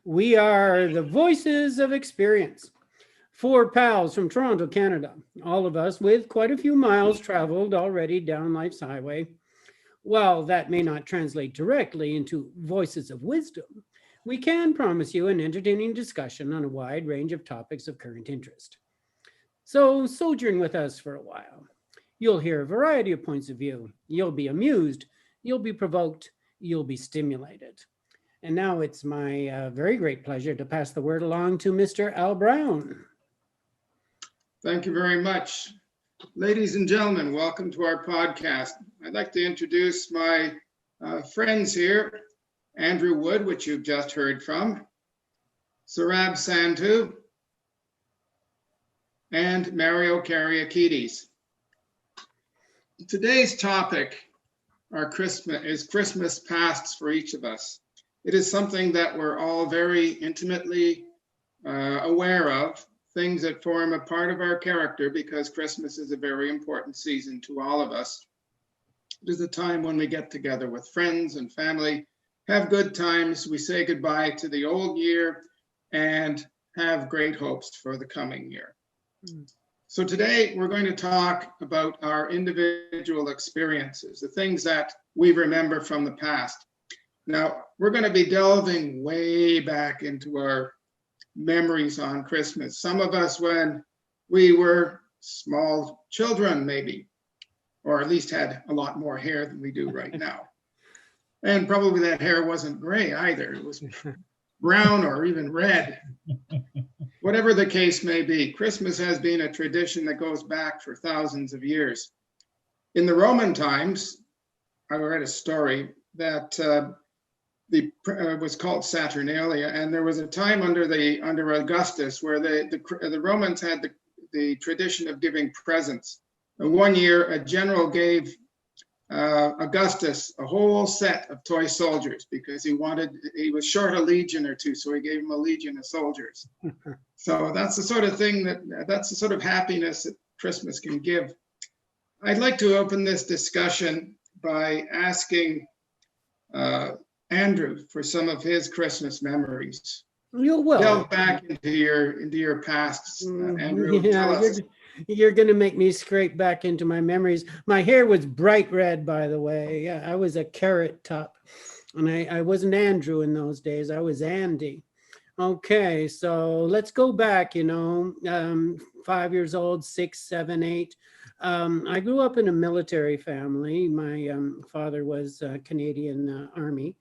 We are the voices of experience. Four pals from Toronto, Canada, all of us with quite a few miles traveled already down life's highway. While that may not translate directly into voices of wisdom, we can promise you an entertaining discussion on a wide range of topics of current interest. So, sojourn with us for a while. You'll hear a variety of points of view. You'll be amused, you'll be provoked, you'll be stimulated. And now it's my very great pleasure to pass the word along to Mr. Al Brown. Thank you very much. Ladies and gentlemen, welcome to our podcast. I'd like to introduce my friends here, Andrew Wood, which you've just heard from, Sarab Sandhu, and Mario Kariakides. Today's topic is Christmas pasts for each of us. It is something that we're all very intimately aware of, things that form a part of our character because Christmas is a very important season to all of us. It is a time when we get together with friends and family, have good times, we say goodbye to the old year, and have great hopes for the coming year. So today we're going to talk about our individual experiences, the things that we remember from the past. Now, we're going to be delving way back into our memories on Christmas. Some of us when we were small children, maybe, or at least had a lot more hair than we do right now. And probably that hair wasn't gray either. It was brown or even red. Whatever the case may be, Christmas has been a tradition that goes back for thousands of years. In the Roman times, I read a story that was called Saturnalia, and there was a time under Augustus where the Romans had the tradition of giving presents. And one year, a general gave Augustus a whole set of toy soldiers because he was short a legion or two, so he gave him a legion of soldiers. So that's the sort of thing that's the sort of happiness that Christmas can give. I'd like to open this discussion by asking Andrew for some of his Christmas memories. You will. Delve back into your past, Andrew. Tell us. You're going to make me scrape back into my memories. My hair was bright red, by the way. Yeah, I was a carrot top. And I wasn't Andrew in those days. I was Andy. Okay, so let's go back, 5 years old, 6, 7, 8. I grew up in a military family. My father was Canadian Army.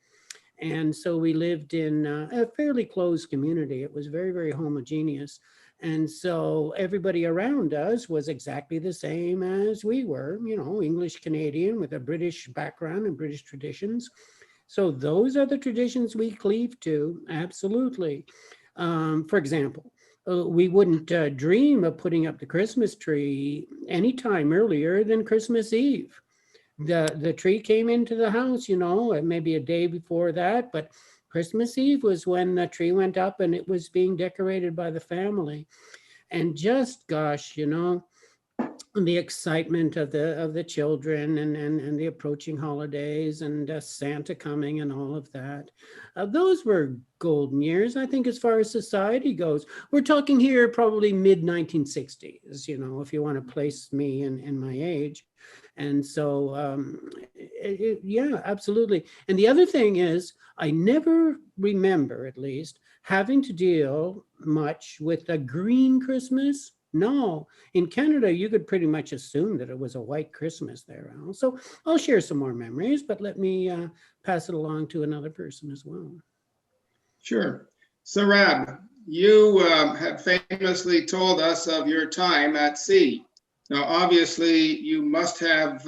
And so we lived in a fairly closed community. It was very, very homogeneous. And so everybody around us was exactly the same as we were, English Canadian with a British background and British traditions. So those are the traditions we cleave to, absolutely. For example, we wouldn't dream of putting up the Christmas tree any time earlier than Christmas Eve. The tree came into the house, maybe a day before that, but Christmas Eve was when the tree went up and it was being decorated by the family. And just, gosh, the excitement of the children and the approaching holidays and Santa coming and all of that. Those were golden years, I think, as far as society goes. We're talking here probably mid-1960s, if you want to place me in my age. And so, yeah, absolutely. And the other thing is, I never remember, at least, having to deal much with a green Christmas. No, in Canada, you could pretty much assume that it was a white Christmas there. Al. So I'll share some more memories, but let me pass it along to another person as well. Sure. Sarab, you have famously told us of your time at sea. Now, obviously, you must have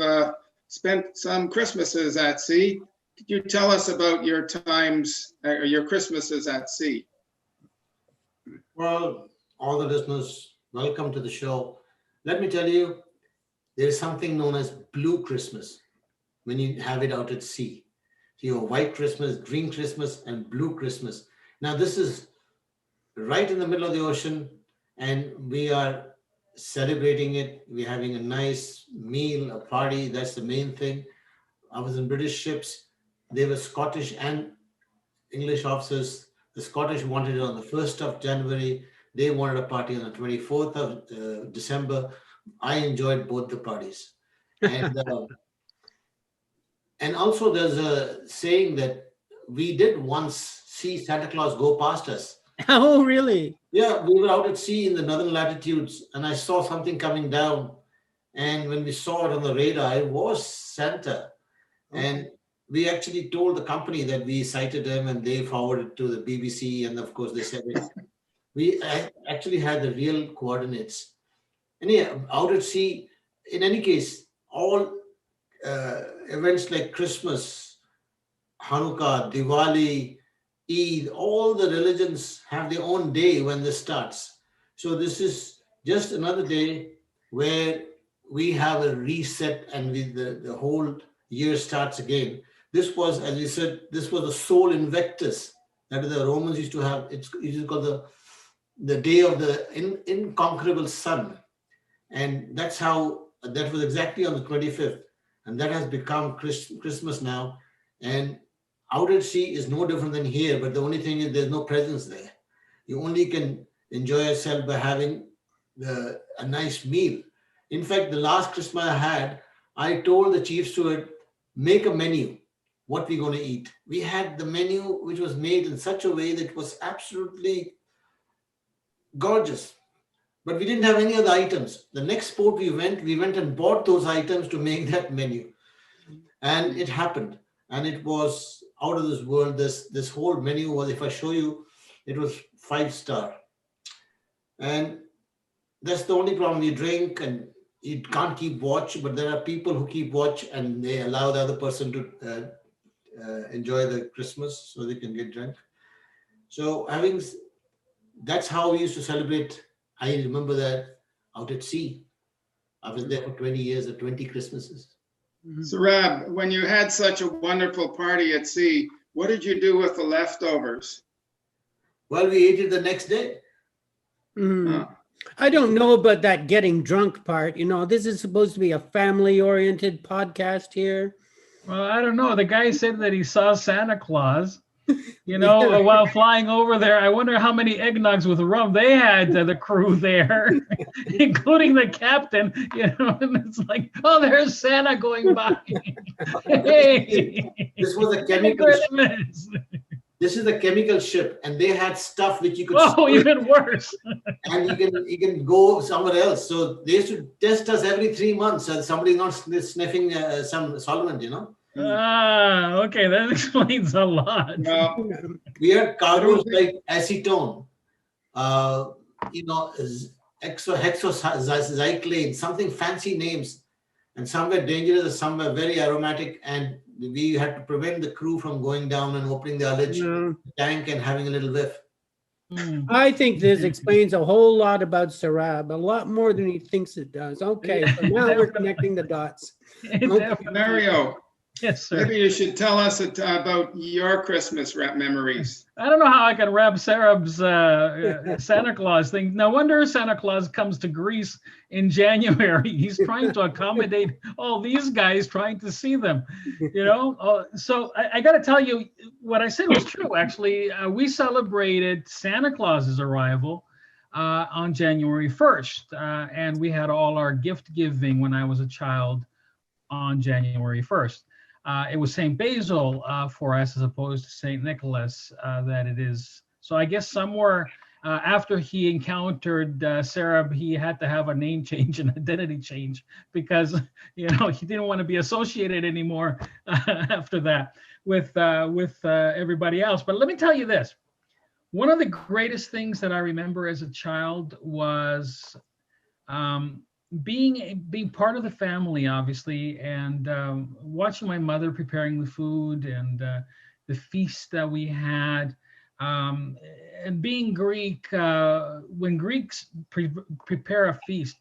spent some Christmases at sea. Could you tell us about your times, or your Christmases at sea? Well, all the listeners, welcome to the show. Let me tell you, there is something known as blue Christmas when you have it out at sea. So you have white Christmas, green Christmas, and blue Christmas. Now, this is right in the middle of the ocean, and we are celebrating it. We're having a nice meal, a party. That's the main thing. I was in British ships. They were Scottish and English officers The Scottish wanted it on the 1st of January. They wanted a party on the 24th of December. I enjoyed both the parties. And also there's a saying that we did once see Santa Claus go past us. Oh, really? Yeah, we were out at sea in the northern latitudes, and I saw something coming down. And when we saw it on the radar, it was Santa. And we actually told the company that we sighted him, and they forwarded to the BBC. And of course, they said it. We actually had the real coordinates. And yeah, out at sea, in any case, all events like Christmas, Hanukkah, Diwali, Eid, all the religions have their own day when this starts. So this is just another day where we have a reset, and the whole year starts again. This was, as we said, this was the Sol Invictus that the Romans used to have. It is called the day of the inconquerable sun. And that's how, that was exactly on the 25th. And that has become Christmas now. And out at sea is no different than here, but the only thing is there's no presence there. You only can enjoy yourself by having a nice meal. In fact, the last Christmas I had, I told the chief steward, make a menu, what we're going to eat. We had the menu, which was made in such a way that it was absolutely gorgeous. But we didn't have any other items. The next port we went and bought those items to make that menu. And it happened. And it was out of this world. This whole menu was, if I show you, it was 5-star. And that's the only problem. You drink and you can't keep watch, but there are people who keep watch and they allow the other person to enjoy the Christmas so they can get drunk. So that's how we used to celebrate. I remember that out at sea. I was there for 20 years or 20 Christmases. Sarab, when you had such a wonderful party at sea, what did you do with the leftovers? Well, we ate it the next day. I don't know about that getting drunk part. You know, this is supposed to be a family-oriented podcast here. Well, I don't know. The guy said that he saw Santa Claus, while flying over there. I wonder how many eggnogs with rum they had to the crew there, including the captain. And it's like, oh, there's Santa going by. Hey, this was a chemical ship. This is a chemical ship, and they had stuff which you could. Oh, even worse. And you can go somewhere else. So they used to test us every 3 months, and somebody's not sniffing some solvent, Okay, that explains a lot. Well, we had cargoes like acetone, hexocyclane, something fancy names, and some were dangerous, and some were very aromatic, and we had to prevent the crew from going down and opening the ullage tank and having a little whiff. I think this explains a whole lot about Sarab, a lot more than he thinks it does. Okay, so now we're connecting the dots. Mario, yes, sir. Maybe you should tell us about your Christmas memories. I don't know how I can wrap Sarab's Santa Claus thing. No wonder Santa Claus comes to Greece in January. He's trying to accommodate all these guys trying to see them, So I got to tell you, what I said was true, actually. We celebrated Santa Claus's arrival on January 1st. And we had all our gift giving when I was a child on January 1st. It was St. Basil for us as opposed to St. Nicholas that it is. So I guess somewhere after he encountered Sarah, he had to have a name change and identity change because, he didn't want to be associated anymore after that with everybody else. But let me tell you this. One of the greatest things that I remember as a child was being part of the family, obviously, and watching my mother preparing the food and the feast that we had. And being Greek, when Greeks prepare a feast,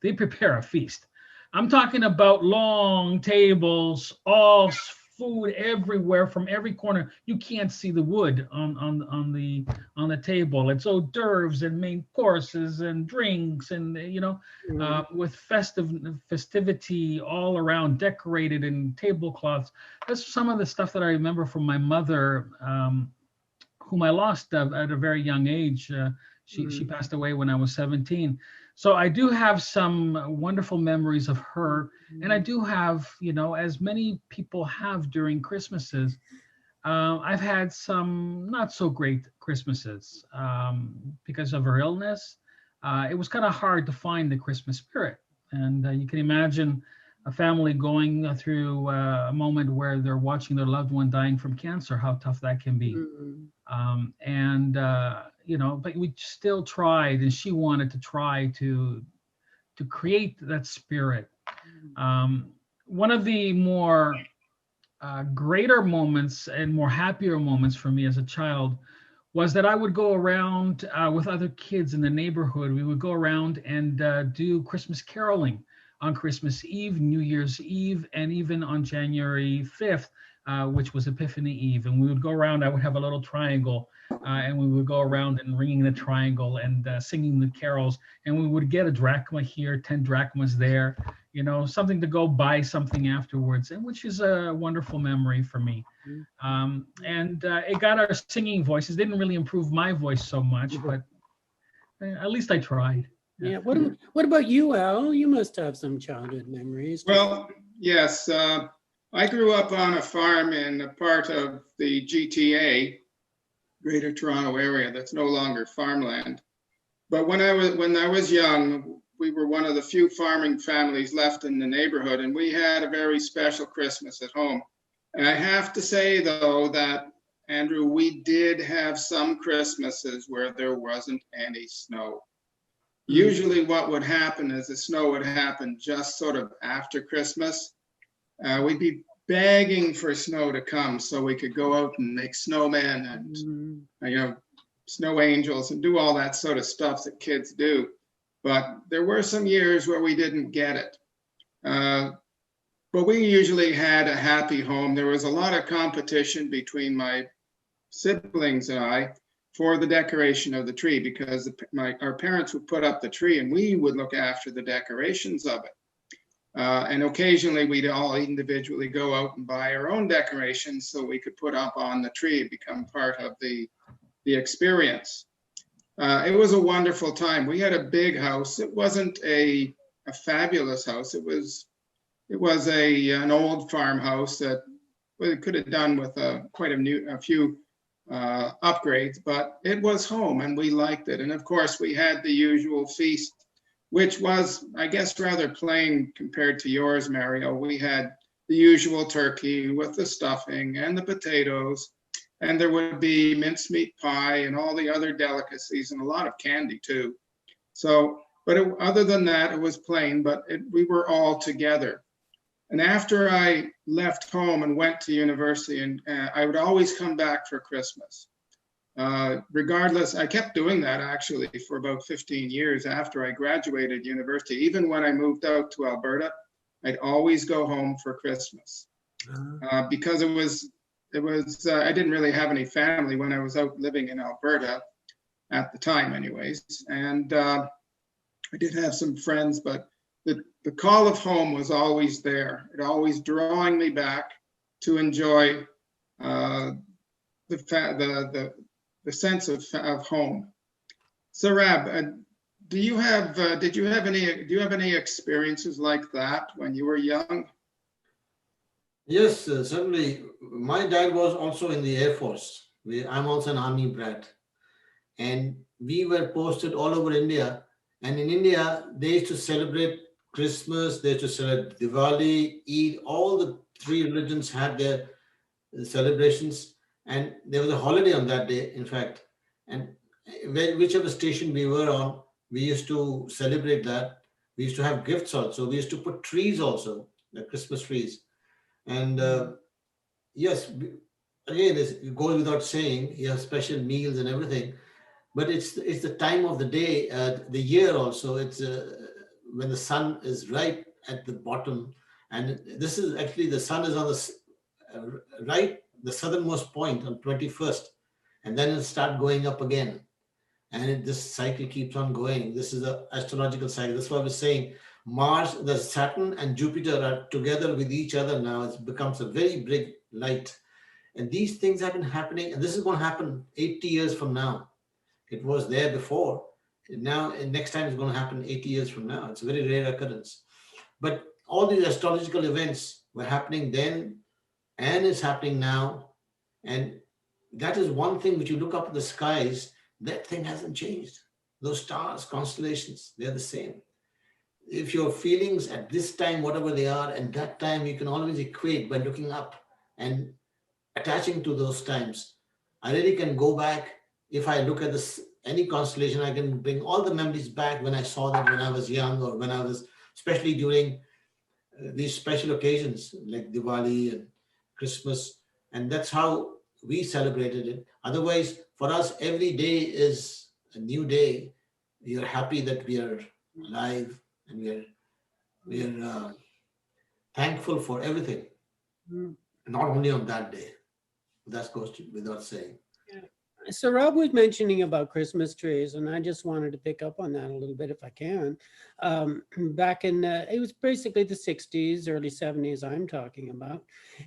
they prepare a feast. I'm talking about long tables, all food everywhere from every corner. You can't see the wood on the table. It's hors d'oeuvres and main courses and drinks and with festivity all around, decorated in tablecloths. That's some of the stuff that I remember from my mother whom I lost at a very young age. She passed away when I was 17. So I do have some wonderful memories of her, and I do have, as many people have during Christmases. I've had some not so great Christmases because of her illness. It was kind of hard to find the Christmas spirit. And you can imagine a family going through a moment where they're watching their loved one dying from cancer, how tough that can be. But we still tried, and she wanted to try to create that spirit. One of the more greater moments and more happier moments for me as a child was that I would go around with other kids in the neighborhood. We would go around and do Christmas caroling on Christmas Eve, New Year's Eve, and even on January 5th, which was Epiphany Eve. And we would go around, I would have a little triangle, and we would go around and ringing the triangle and singing the carols. And we would get a drachma here, 10 drachmas there, something to go buy something afterwards, and which is a wonderful memory for me. It got our singing voices. Didn't really improve my voice so much, but at least I tried. Yeah. What about you, Al? You must have some childhood memories. Well, yes. I grew up on a farm in a part of the GTA, Greater Toronto Area, that's no longer farmland. But when I was young, we were one of the few farming families left in the neighborhood, and we had a very special Christmas at home. And I have to say, though, that, Andrew, we did have some Christmases where there wasn't any snow. Usually what would happen is the snow would happen just sort of after Christmas. We'd be begging for snow to come so we could go out and make snowmen and, snow angels and do all that sort of stuff that kids do. But there were some years where we didn't get it. But we usually had a happy home. There was a lot of competition between my siblings and I for the decoration of the tree, because our parents would put up the tree and we would look after the decorations of it. And occasionally we'd all individually go out and buy our own decorations so we could put up on the tree and become part of the experience. It was a wonderful time. We had a big house. It wasn't a fabulous house. It was an old farmhouse that we could have done with a few upgrades, but it was home and we liked it. And of course we had the usual feast, which was, I guess, rather plain compared to yours, Mario. We had the usual turkey with the stuffing and the potatoes, and there would be mincemeat pie and all the other delicacies and a lot of candy too. So, other than that, it was plain, but we were all together. And after I left home and went to university, and I would always come back for Christmas. Regardless, I kept doing that actually for about 15 years after I graduated university. Even when I moved out to Alberta, I'd always go home for Christmas because it was I didn't really have any family when I was out living in Alberta at the time anyways. And I did have some friends, but the call of home was always there. It always drawing me back to enjoy the sense of home. Sarab, do you have any experiences like that when you were young? Yes, certainly. My dad was also in the Air Force. I'm also an army brat. And we were posted all over India. And in India, they used to celebrate Christmas, they used to celebrate Diwali, Eid. All the three religions had their celebrations. And there was a holiday on that day, in fact. And whichever station we were on, we used to celebrate that. We used to have gifts also. We used to put trees also, the Christmas trees. And yes, again, it goes without saying, you have special meals and everything. But it's the time of the day, the year also. It's when the sun is right at the bottom. And this is actually, the sun is on the right, the southernmost point on 21st. And then it'll start going up again. And this cycle keeps on going. This is the astrological cycle. That's why I was saying Mars, the Saturn and Jupiter are together with each other now. It becomes a very big light. And these things have been happening, and this is going to happen 80 years from now. It was there before. Now, and next time it's going to happen 80 years from now. It's a very rare occurrence. But all these astrological events were happening then and is happening now. And that is one thing which you look up at the skies, that thing hasn't changed. Those stars, constellations, they're the same. If your feelings at this time, whatever they are, and that time, you can always equate by looking up and attaching to those times. I really can go back. If I look at this, any constellation, I can bring all the memories back when I saw that when I was young, or when I was, especially during these special occasions like Diwali and Christmas. And that's how we celebrated it. Otherwise, for us, every day is a new day. We are happy that we are alive, and we are thankful for everything. Not only on that day. That goes without saying. So Rob was mentioning about Christmas trees, and I just wanted to pick up on that a little bit if I can. Back in, it was basically the 60s, early 70s I'm talking about.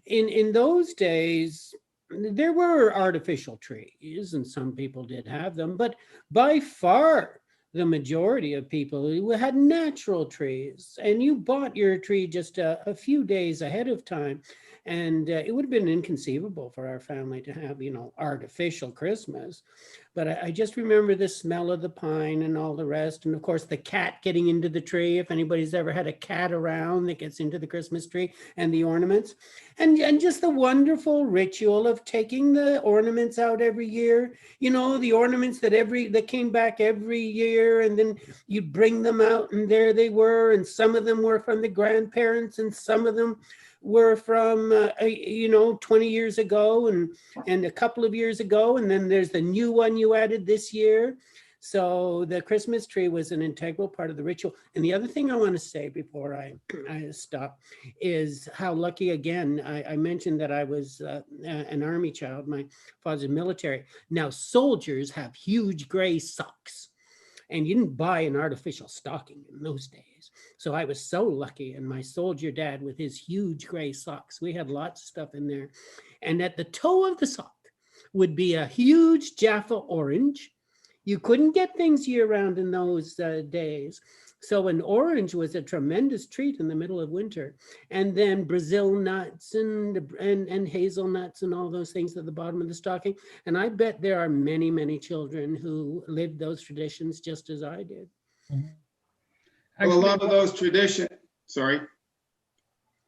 In those days, there were artificial trees, and some people did have them, but by far, the majority of people who had natural trees, and you bought your tree just a few days ahead of time. And it would have been inconceivable for our family to have, artificial Christmas. But I just remember the smell of the pine and all the rest. And of course, the cat getting into the tree, if anybody's ever had a cat around that gets into the Christmas tree, and the ornaments. And just the wonderful ritual of taking the ornaments out every year. The ornaments that came back every year. And then you'd bring them out, and there they were. And some of them were from the grandparents, and some of them were from 20 years ago and a couple of years ago, and then there's the new one you added this year. So the Christmas tree was an integral part of the ritual. And the other thing I want to say before I stop is how lucky, again, I mentioned that I was an Army child. My father's military. Now soldiers have huge gray socks, and you didn't buy an artificial stocking in those days. So I was so lucky, and my soldier dad with his huge gray socks, we had lots of stuff in there. And at the toe of the sock would be a huge Jaffa orange. You couldn't get things year round in those days. So an orange was a tremendous treat in the middle of winter. And then Brazil nuts and hazelnuts and all those things at the bottom of the stocking. And I bet there are many, many children who lived those traditions just as I did. Well, a lot of those traditions, sorry.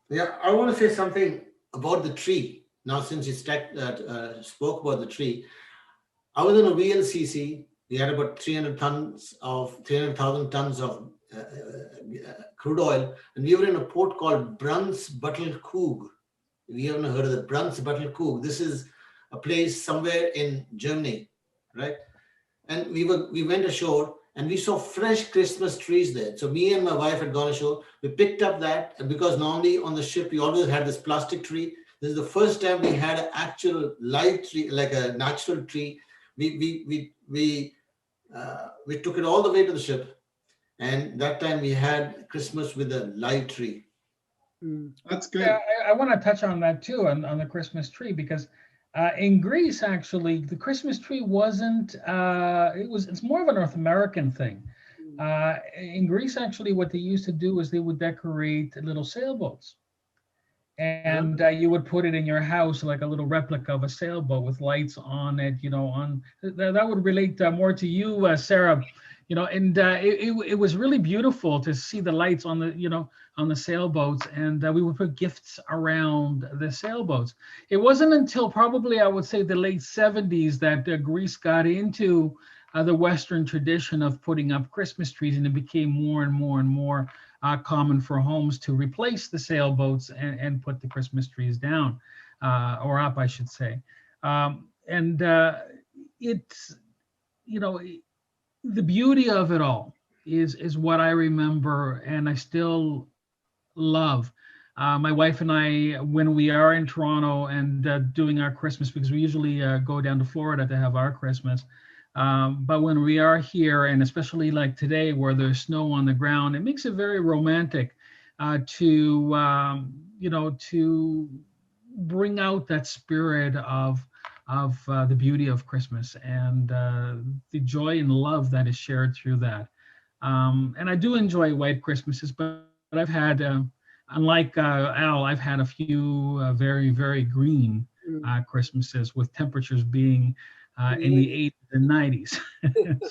Yeah, I want to say something about the tree. Now, since you spoke about the tree, I was in a VLCC. We had about 300,000 tons of crude oil, and we were in a port called Brunsbüttel. We haven't heard of the Brunsbüttel. This is a place somewhere in Germany, right? And we went ashore, and we saw fresh Christmas trees there. So me and my wife had gone ashore. We picked up that, and because normally on the ship we always had this plastic tree. This is the first time we had an actual live tree, like a natural tree. We took it all the way to the ship, and that time we had Christmas with a live tree. That's good. Yeah, I want to touch on that too, on the Christmas tree, because in Greece, actually, the Christmas tree wasn't, it's more of a North American thing. In Greece, actually, what they used to do is they would decorate little sailboats. And you would put it in your house like a little replica of a sailboat with lights on it, that would relate more to you, Sarah, and it was really beautiful to see the lights on the sailboats, and we would put gifts around the sailboats. It wasn't until probably, I would say, the late 70s that Greece got into the Western tradition of putting up Christmas trees, and it became more and more and more common for homes to replace the sailboats and put the Christmas trees down, or up, I should say. It's, the beauty of it all is what I remember, and I still love. My wife and I, when we are in Toronto and doing our Christmas, because we usually go down to Florida to have our Christmas, but when we are here, and especially like today where there's snow on the ground, it makes it very romantic to bring out that spirit of the beauty of Christmas and the joy and love that is shared through that. And I do enjoy white Christmases, but I've had, unlike Al, I've had a few very, very green Christmases with temperatures being in the 80s and 90s.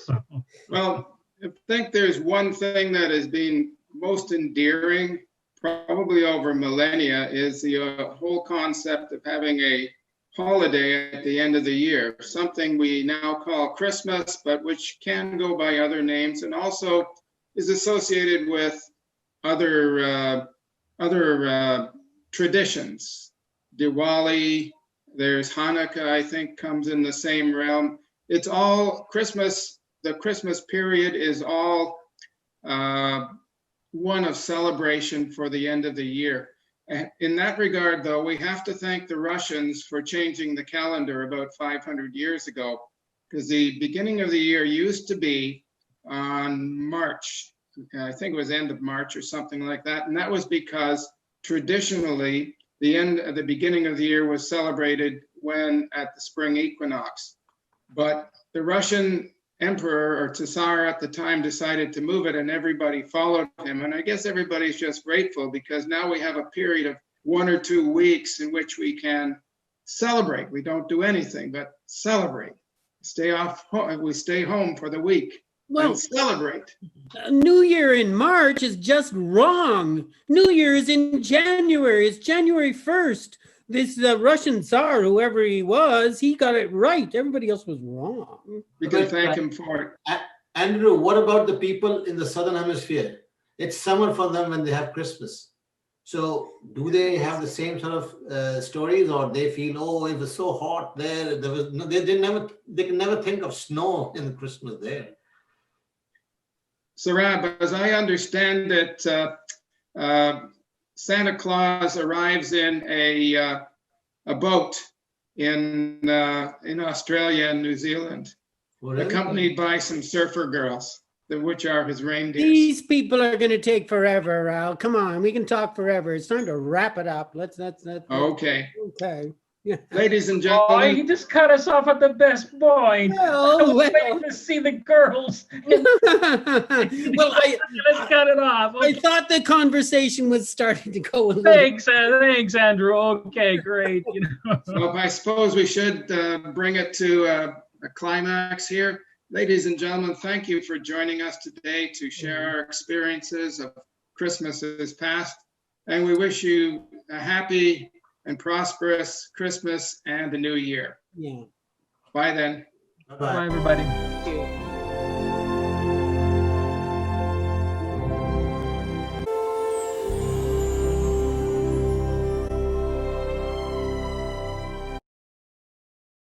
So, Well, I think there's one thing that has been most endearing, probably over millennia, is the whole concept of having a holiday at the end of the year, something we now call Christmas, but which can go by other names, and also is associated with other traditions. Diwali, there's Hanukkah, I think, comes in the same realm. It's all Christmas. The Christmas period is all one of celebration for the end of the year. In that regard, though, we have to thank the Russians for changing the calendar about 500 years ago, because the beginning of the year used to be on March. I think it was end of March or something like that. And that was because traditionally the beginning of the year was celebrated when at the spring equinox. But the Russian emperor or Tsar at the time decided to move it, and everybody followed him. And I guess everybody's just grateful, because now we have a period of 1 or 2 weeks in which we can celebrate. We don't do anything but celebrate. We stay home for the week and celebrate. New Year in March is just wrong. New Year is in January. It's January 1st. This Russian Tsar, whoever he was, he got it right. Everybody else was wrong. We can thank him for it. Andrew, what about the people in the Southern Hemisphere? It's summer for them when they have Christmas. So do they have the same sort of stories, or they feel, oh, it was so hot there. They can never think of snow in Christmas there. Sarab, as I understand it, Santa Claus arrives in a boat in Australia and New Zealand, accompanied by some surfer girls, which are his reindeers. These people are going to take forever, Al. Come on, we can talk forever. It's time to wrap it up. Let's. Okay. Okay. Yeah. Ladies and oh, gentlemen. he just cut us off at the best point. I was waiting to see the girls. Well, Let's cut it off. I thought the conversation was starting to go a little. Thanks, Andrew. Okay, great. So I suppose we should bring it to a climax here. Ladies and gentlemen, thank you for joining us today to share our experiences of Christmases past. And we wish you a happy and prosperous Christmas and the new year. Yeah. Bye then. Bye-bye. Bye, everybody. Thank you.